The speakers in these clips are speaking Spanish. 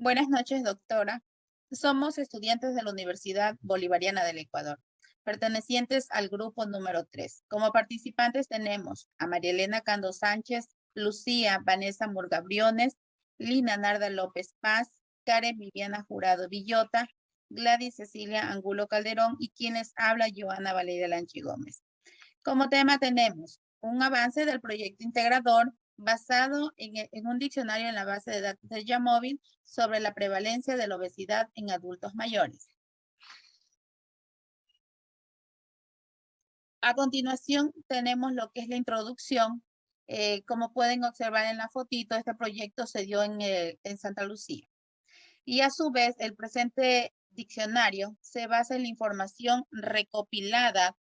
Buenas noches, doctora. Somos estudiantes de la Universidad Bolivariana del Ecuador, pertenecientes al grupo número 3. Como participantes tenemos a María Elena Cando Sánchez, Lucía Vanessa Murgabriones, Lina Narda López Paz, Karen Viviana Jurado Villota, Gladys Cecilia Angulo Calderón y quienes habla Joana Valeria Lanchi Gómez. Como tema tenemos un avance del proyecto integrador basado en un diccionario en la base de datos de Yamóvil sobre la prevalencia de la obesidad en adultos mayores. A continuación tenemos lo que es la introducción. Como pueden observar en la fotito, este proyecto se dio en Santa Lucía. Y a su vez, el presente diccionario se basa en la información recopilada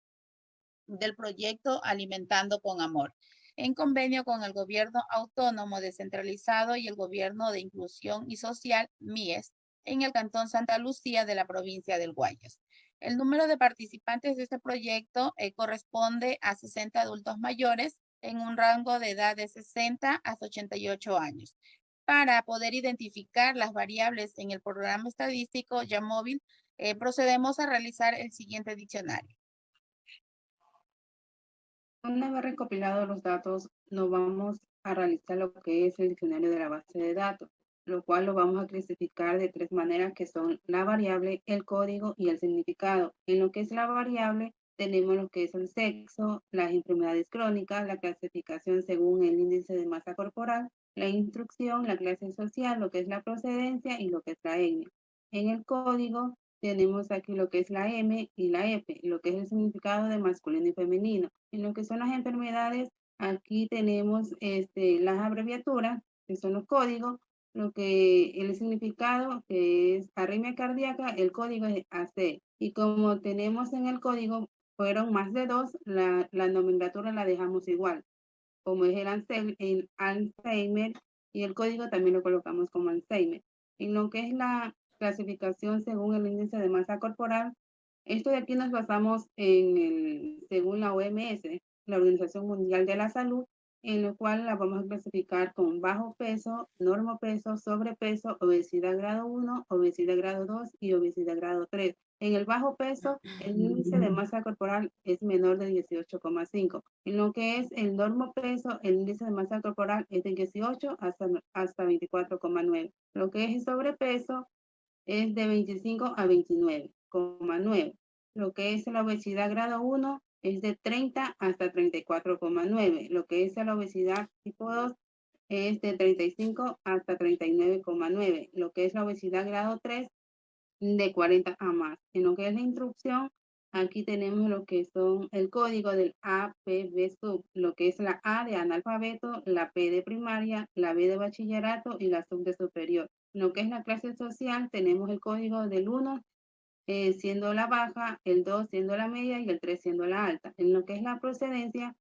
del proyecto Alimentando con Amor, en convenio con el Gobierno Autónomo Descentralizado y el Gobierno de Inclusión y Social, MIES, en el Cantón Santa Lucía de la provincia del Guayas. El número de participantes de este proyecto corresponde a 60 adultos mayores en un rango de edad de 60 hasta 88 años. Para poder identificar las variables en el programa estadístico Yamóvil, procedemos a realizar el siguiente diccionario. Una vez recopilados los datos, nos vamos a realizar lo que es el diccionario de la base de datos, lo cual lo vamos a clasificar de tres maneras que son la variable, el código y el significado. En lo que es la variable, tenemos lo que es el sexo, las enfermedades crónicas, la clasificación según el índice de masa corporal, la instrucción, la clase social, lo que es la procedencia y lo que es la etnia. En el código, tenemos aquí lo que es la M y la F, lo que es el significado de masculino y femenino. En lo que son las enfermedades, aquí tenemos las abreviaturas, que son los códigos, lo que el significado, que es arritmia cardíaca, el código es AC. Y como tenemos en el código, fueron más de dos, la nomenclatura la dejamos igual, como es el Alzheimer, y el código también lo colocamos como Alzheimer. En lo que es la clasificación según el índice de masa corporal, esto de aquí nos basamos según la OMS, la Organización Mundial de la Salud, en lo cual la vamos a clasificar con bajo peso, normopeso, sobrepeso, obesidad grado 1, obesidad grado 2 y obesidad grado 3. En el bajo peso, el índice de masa corporal es menor de 18,5. En lo que es el normopeso, el índice de masa corporal es de 18 hasta 24,9. Lo que es el sobrepeso es de 25 a 29,9. Lo que es la obesidad grado 1 es de 30 hasta 34,9. Lo que es la obesidad tipo 2 es de 35 hasta 39,9. Lo que es la obesidad grado 3 de 40 a más. En lo que es la instrucción, aquí tenemos lo que son el código del A, P, B, sub, lo que es la A de analfabeto, la P de primaria, la B de bachillerato y la sub de superior. En lo que es la clase social, tenemos el código del 1 siendo la baja, el 2 siendo la media y el 3 siendo la alta. En lo que es la procedencia,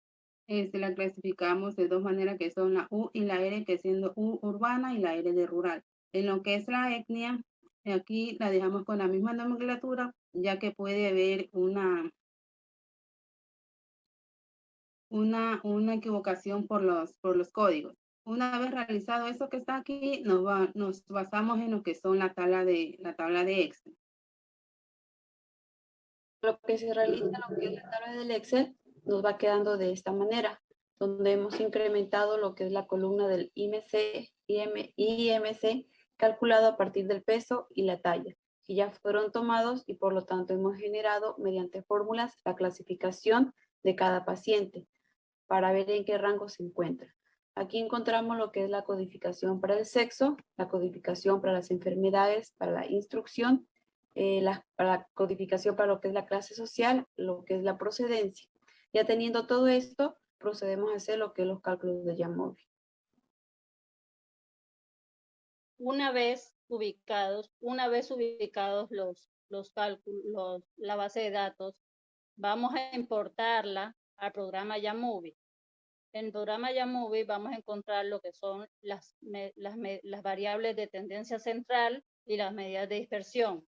la clasificamos de dos maneras que son la U y la R, que siendo U urbana y la R de rural. En lo que es la etnia, aquí la dejamos con la misma nomenclatura, ya que puede haber una equivocación por los códigos. Una vez realizado eso que está aquí, nos basamos en lo que son la tabla de Excel. Lo que se realiza, lo que es la tabla del Excel, nos va quedando de esta manera, donde hemos incrementado lo que es la columna del IMC calculado a partir del peso y la talla, que ya fueron tomados y por lo tanto hemos generado mediante fórmulas la clasificación de cada paciente para ver en qué rango se encuentra. Aquí encontramos lo que es la codificación para el sexo, la codificación para las enfermedades, para la instrucción, para la codificación para lo que es la clase social, lo que es la procedencia. Ya teniendo todo esto, procedemos a hacer lo que es los cálculos de Yamóvil. Una vez ubicados los cálculos, la base de datos, vamos a importarla al programa Yamóvil. En el programa Yamóvil vamos a encontrar lo que son las variables de tendencia central y las medidas de dispersión.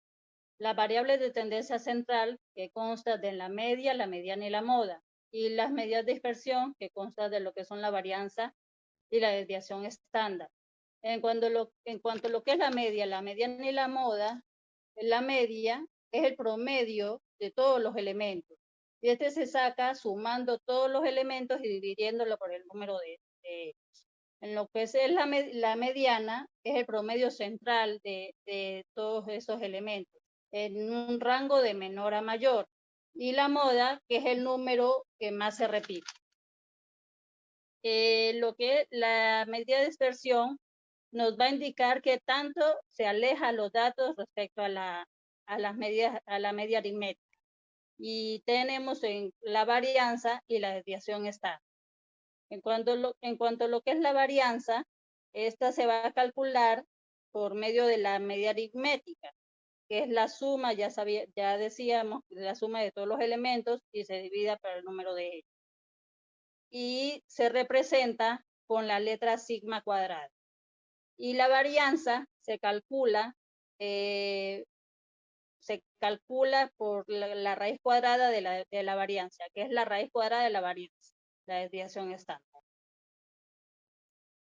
Las variables de tendencia central, que consta de la media, la mediana y la moda, y las medidas de dispersión, que consta de lo que son la varianza y la desviación estándar. En cuanto a lo que es la mediana y la moda, la media es el promedio de todos los elementos. Y este se saca sumando todos los elementos y dividiéndolo por el número de en lo que es la mediana, es el promedio central de todos esos elementos, en un rango de menor a mayor. Y la moda, que es el número que más se repite. Lo que es la medida de dispersión nos va a indicar qué tanto se aleja los datos respecto a la media aritmética. Y tenemos en la varianza y la desviación estándar. En cuanto a lo que es la varianza, esta se va a calcular por medio de la media aritmética, que es la suma, ya decíamos, la suma de todos los elementos y se divide por el número de ellos. Y se representa con la letra sigma cuadrada. Y la varianza se calcula por la raíz cuadrada de la varianza, que es la raíz cuadrada de la varianza, la desviación estándar.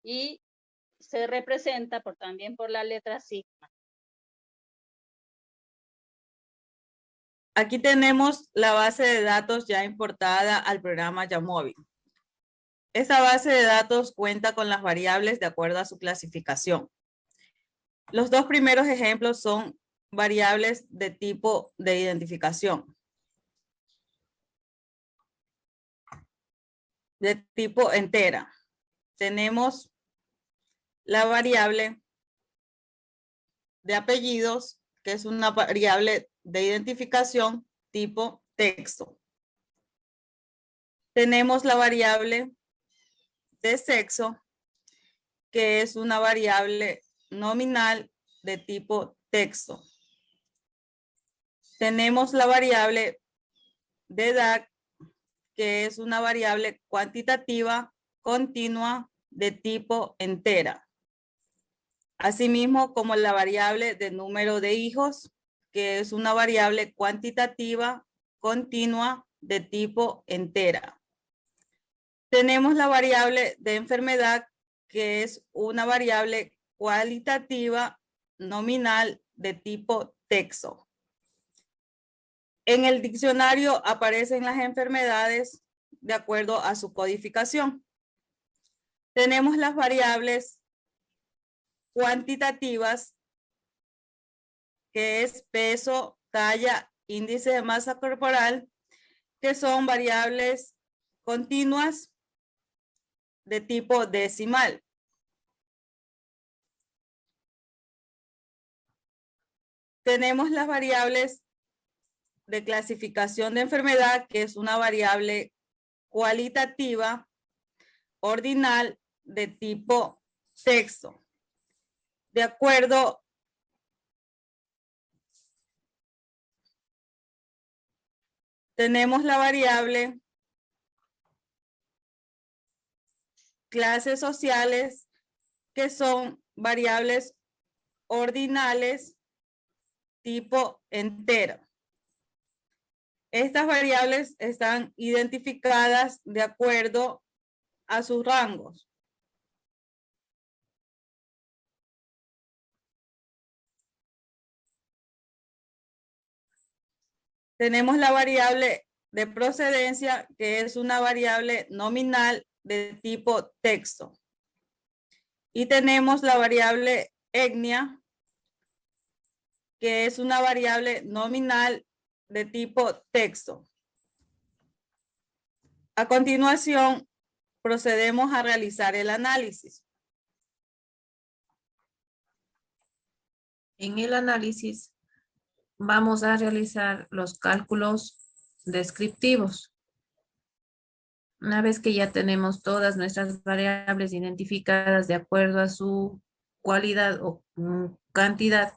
Y se representa también por la letra sigma. Aquí tenemos la base de datos ya importada al programa Yamovi. Esta base de datos cuenta con las variables de acuerdo a su clasificación. Los dos primeros ejemplos son variables de tipo de identificación, de tipo entera. Tenemos la variable de apellidos, que es una variable de identificación tipo texto. Tenemos la variable de sexo, que es una variable nominal de tipo texto. Tenemos la variable de edad, que es una variable cuantitativa continua de tipo entera. Asimismo, como la variable de número de hijos, que es una variable cuantitativa continua de tipo entera. Tenemos la variable de enfermedad, que es una variable cualitativa nominal de tipo texto. En el diccionario aparecen las enfermedades de acuerdo a su codificación. Tenemos las variables cuantitativas, que es peso, talla, índice de masa corporal, que son variables continuas de tipo decimal. Tenemos las variables de clasificación de enfermedad, que es una variable cualitativa ordinal de tipo texto. De acuerdo tenemos la variable clases sociales, que son variables ordinales tipo entero. Estas variables están identificadas de acuerdo a sus rangos. Tenemos la variable de procedencia, que es una variable nominal de tipo texto. Y tenemos la variable etnia, que es una variable nominal de tipo texto. A continuación, procedemos a realizar el análisis. En el análisis vamos a realizar los cálculos descriptivos. Una vez que ya tenemos todas nuestras variables identificadas de acuerdo a su cualidad o cantidad,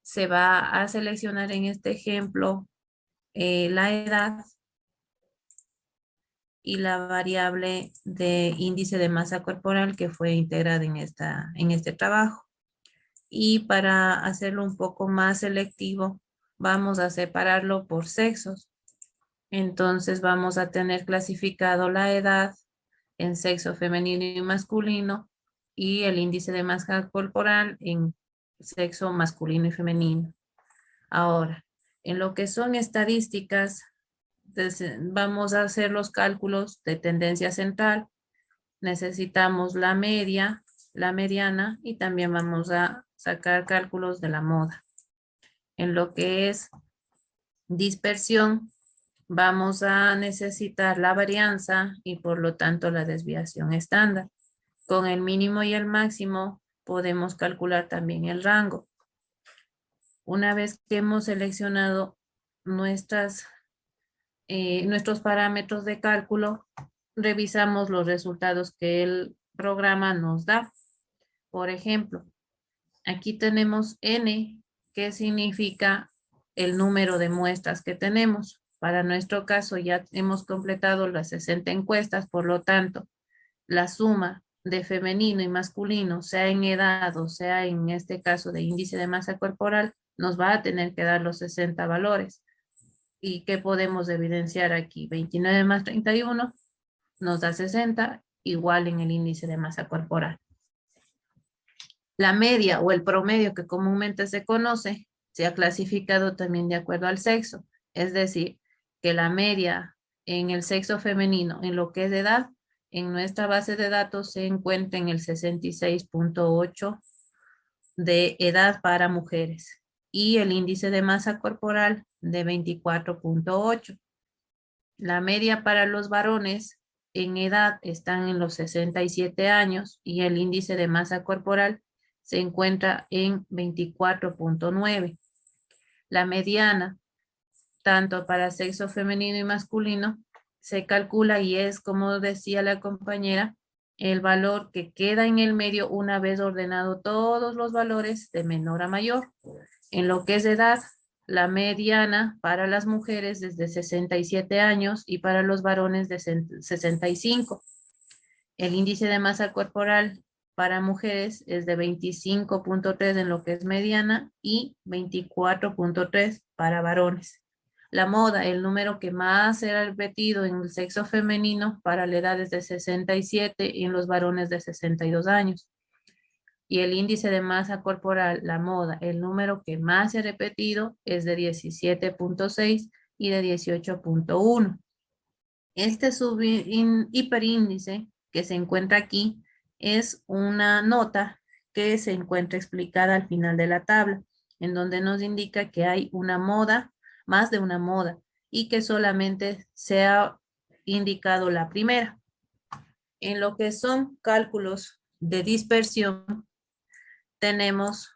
se va a seleccionar en este ejemplo la edad y la variable de índice de masa corporal que fue integrada en este trabajo. Y para hacerlo un poco más selectivo, vamos a separarlo por sexos. Entonces vamos a tener clasificado la edad en sexo femenino y masculino y el índice de masa corporal en sexo masculino y femenino. Ahora, en lo que son estadísticas, vamos a hacer los cálculos de tendencia central. Necesitamos la media, la mediana y también vamos a sacar cálculos de la moda. En lo que es dispersión, vamos a necesitar la varianza y por lo tanto la desviación estándar. Con el mínimo y el máximo podemos calcular también el rango. Una vez que hemos seleccionado nuestros parámetros de cálculo, revisamos los resultados que el programa nos da. Por ejemplo, aquí tenemos N, que significa el número de muestras que tenemos. Para nuestro caso ya hemos completado las 60 encuestas, por lo tanto, la suma de femenino y masculino, sea en edad o sea en este caso de índice de masa corporal, nos va a tener que dar los 60 valores. ¿Y qué podemos evidenciar aquí? 29 más 31 nos da 60, igual en el índice de masa corporal. La media o el promedio que comúnmente se conoce, se ha clasificado también de acuerdo al sexo. Es decir, que la media en el sexo femenino, en lo que es de edad, en nuestra base de datos se encuentra en el 66.8 de edad para mujeres y el índice de masa corporal de 24.8. La media para los varones en edad están en los 67 años y el índice de masa corporal se encuentra en 24.9. La mediana, tanto para sexo femenino y masculino, se calcula y es, como decía la compañera, el valor que queda en el medio una vez ordenado todos los valores de menor a mayor. En lo que es edad, la mediana para las mujeres desde 67 años y para los varones de 65. El índice de masa corporal para mujeres es de 25.3 en lo que es mediana y 24.3 para varones. La moda, el número que más será repetido en el sexo femenino para la edad es de 67 y en los varones de 62 años. Y el índice de masa corporal, la moda, el número que más se ha repetido es de 17.6 y de 18.1. Este hiperíndice que se encuentra aquí es una nota que se encuentra explicada al final de la tabla, en donde nos indica que hay una moda, más de una moda, y que solamente se ha indicado la primera. En lo que son cálculos de dispersión, tenemos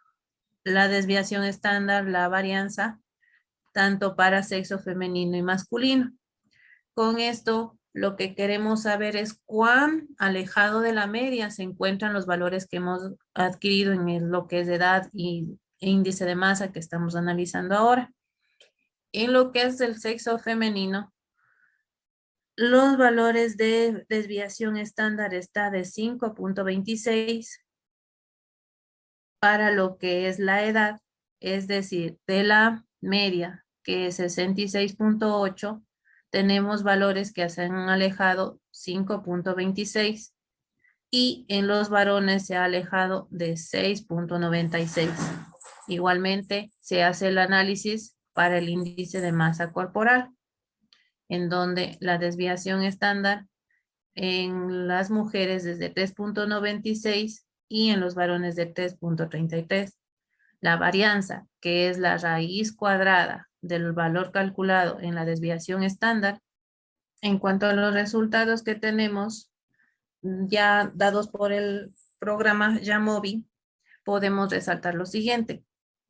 la desviación estándar, la varianza, tanto para sexo femenino y masculino. Con esto, lo que queremos saber es cuán alejado de la media se encuentran los valores que hemos adquirido en lo que es edad y índice de masa que estamos analizando ahora. En lo que es el sexo femenino, los valores de desviación estándar está de 5.26 para lo que es la edad, es decir, de la media, que es 66.8, tenemos valores que se han alejado 5.26 y en los varones se ha alejado de 6.96. Igualmente, se hace el análisis para el índice de masa corporal, en donde la desviación estándar en las mujeres es de 3.96 y en los varones de 3.33. La varianza, que es la raíz cuadrada del valor calculado en la desviación estándar, en cuanto a los resultados que tenemos ya dados por el programa Yamovi, podemos resaltar lo siguiente.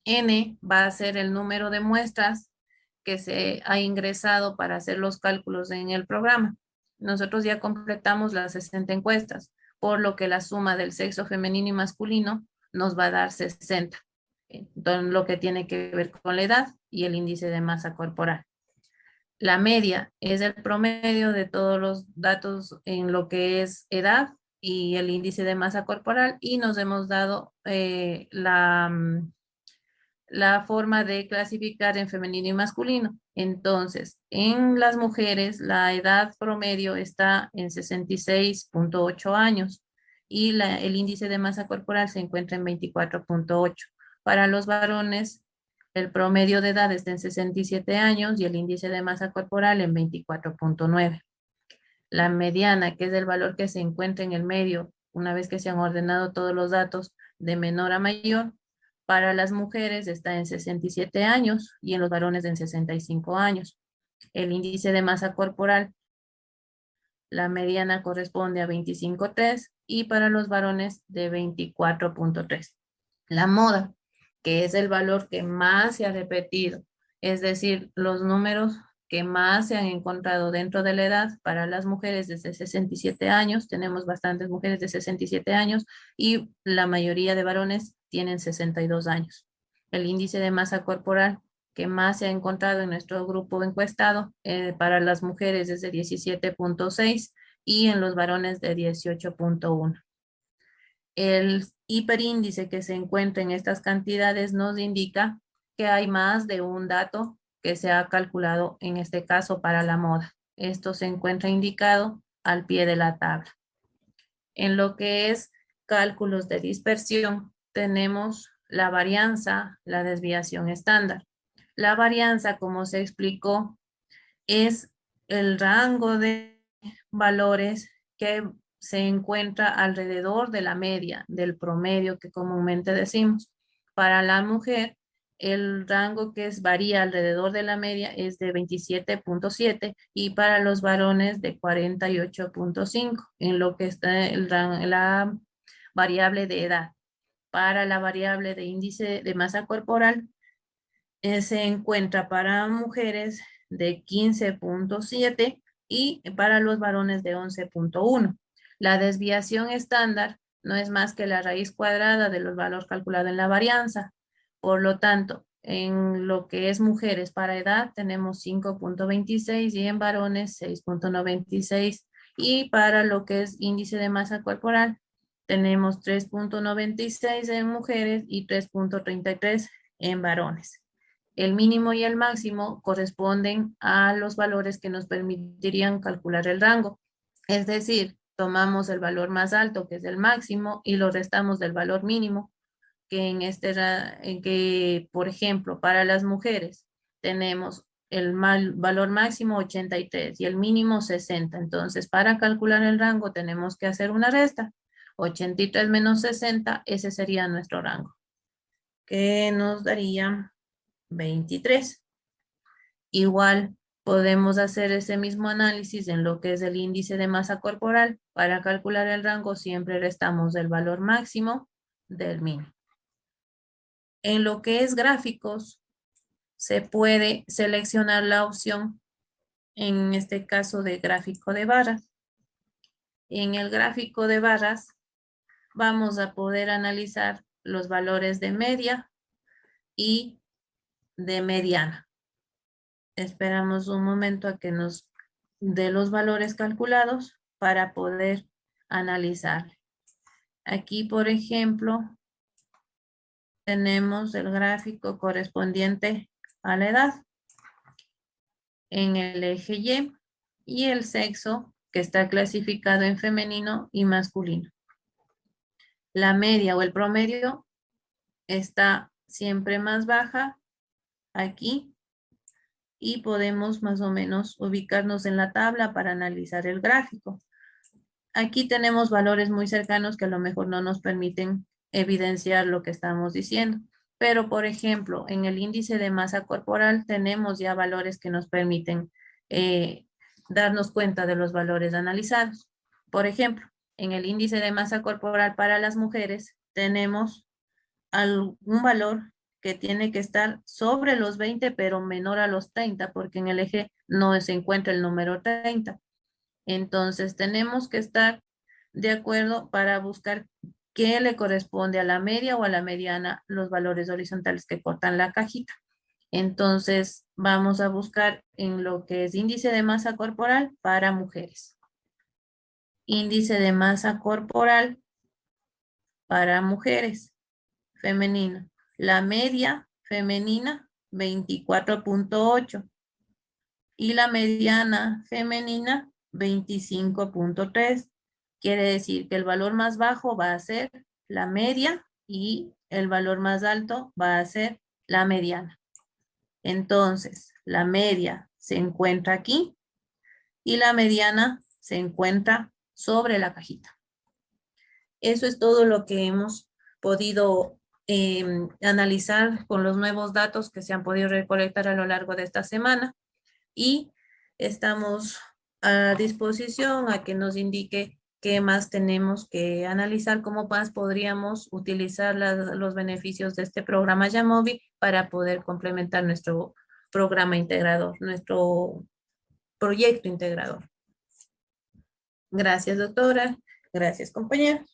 N va a ser el número de muestras que se ha ingresado para hacer los cálculos en el programa. Nosotros ya completamos las 60 encuestas, por lo que la suma del sexo femenino y masculino nos va a dar 60. Entonces, lo que tiene que ver con la edad y el índice de masa corporal. La media es el promedio de todos los datos en lo que es edad y el índice de masa corporal y nos hemos dado la forma de clasificar en femenino y masculino. Entonces, en las mujeres la edad promedio está en 66.8 años y el índice de masa corporal se encuentra en 24.8. Para los varones, el promedio de edad está en 67 años y el índice de masa corporal en 24.9. La mediana, que es el valor que se encuentra en el medio, una vez que se han ordenado todos los datos de menor a mayor, para las mujeres está en 67 años y en los varones en 65 años. El índice de masa corporal, la mediana corresponde a 25.3 y para los varones de 24.3. La moda, que es el valor que más se ha repetido, es decir, los números que más se han encontrado dentro de la edad para las mujeres desde 67 años, tenemos bastantes mujeres de 67 años y la mayoría de varones tienen 62 años. El índice de masa corporal que más se ha encontrado en nuestro grupo encuestado para las mujeres es de 17.6 y en los varones de 18.1. El hiperíndice que se encuentra en estas cantidades nos indica que hay más de un dato que se ha calculado en este caso para la moda. Esto se encuentra indicado al pie de la tabla. En lo que es cálculos de dispersión, tenemos la varianza, la desviación estándar. La varianza, como se explicó, es el rango de valores que se encuentra alrededor de la media, del promedio que comúnmente decimos. Para la mujer, el rango que varía alrededor de la media es de 27.7 y para los varones de 48.5, en lo que está la variable de edad. Para la variable de índice de masa corporal, se encuentra para mujeres de 15.7 y para los varones de 11.1. La desviación estándar no es más que la raíz cuadrada de los valores calculados en la varianza. Por lo tanto, en lo que es mujeres para edad tenemos 5.26 y en varones 6.96. Y para lo que es índice de masa corporal tenemos 3.96 en mujeres y 3.33 en varones. El mínimo y el máximo corresponden a los valores que nos permitirían calcular el rango. Es decir, tomamos el valor más alto, que es el máximo, y lo restamos del valor mínimo, que por ejemplo, para las mujeres tenemos el valor máximo 83 y el mínimo 60. Entonces, para calcular el rango tenemos que hacer una resta. 83 menos 60, ese sería nuestro rango, que nos daría 23. Igual podemos hacer ese mismo análisis en lo que es el índice de masa corporal. Para calcular el rango siempre restamos el valor máximo del mínimo. En lo que es gráficos, se puede seleccionar la opción, en este caso de gráfico de barras. En el gráfico de barras vamos a poder analizar los valores de media y de mediana. Esperamos un momento a que nos dé los valores calculados para poder analizar. Aquí, por ejemplo, tenemos el gráfico correspondiente a la edad en el eje y el sexo, que está clasificado en femenino y masculino. La media o el promedio está siempre más baja aquí y podemos más o menos ubicarnos en la tabla para analizar el gráfico. Aquí tenemos valores muy cercanos que a lo mejor no nos permiten evidenciar lo que estamos diciendo. Pero, por ejemplo, en el índice de masa corporal tenemos ya valores que nos permiten darnos cuenta de los valores analizados. Por ejemplo, en el índice de masa corporal para las mujeres tenemos un valor que tiene que estar sobre los 20, pero menor a los 30, porque en el eje no se encuentra el número 30. Entonces, tenemos que estar de acuerdo para buscar qué le corresponde a la media o a la mediana los valores horizontales que cortan la cajita. Entonces, vamos a buscar en lo que es índice de masa corporal para mujeres. Índice de masa corporal para mujeres femenino. La media femenina, 24.8. Y la mediana femenina, 25.3. Quiere decir que el valor más bajo va a ser la media y el valor más alto va a ser la mediana. Entonces, la media se encuentra aquí y la mediana se encuentra sobre la cajita. Eso es todo lo que hemos podido analizar con los nuevos datos que se han podido recolectar a lo largo de esta semana y estamos a disposición a que nos indique qué más tenemos que analizar, cómo más podríamos utilizar los beneficios de este programa Yamovi para poder complementar nuestro programa integrador, nuestro proyecto integrador. Gracias, doctora. Gracias, compañeros.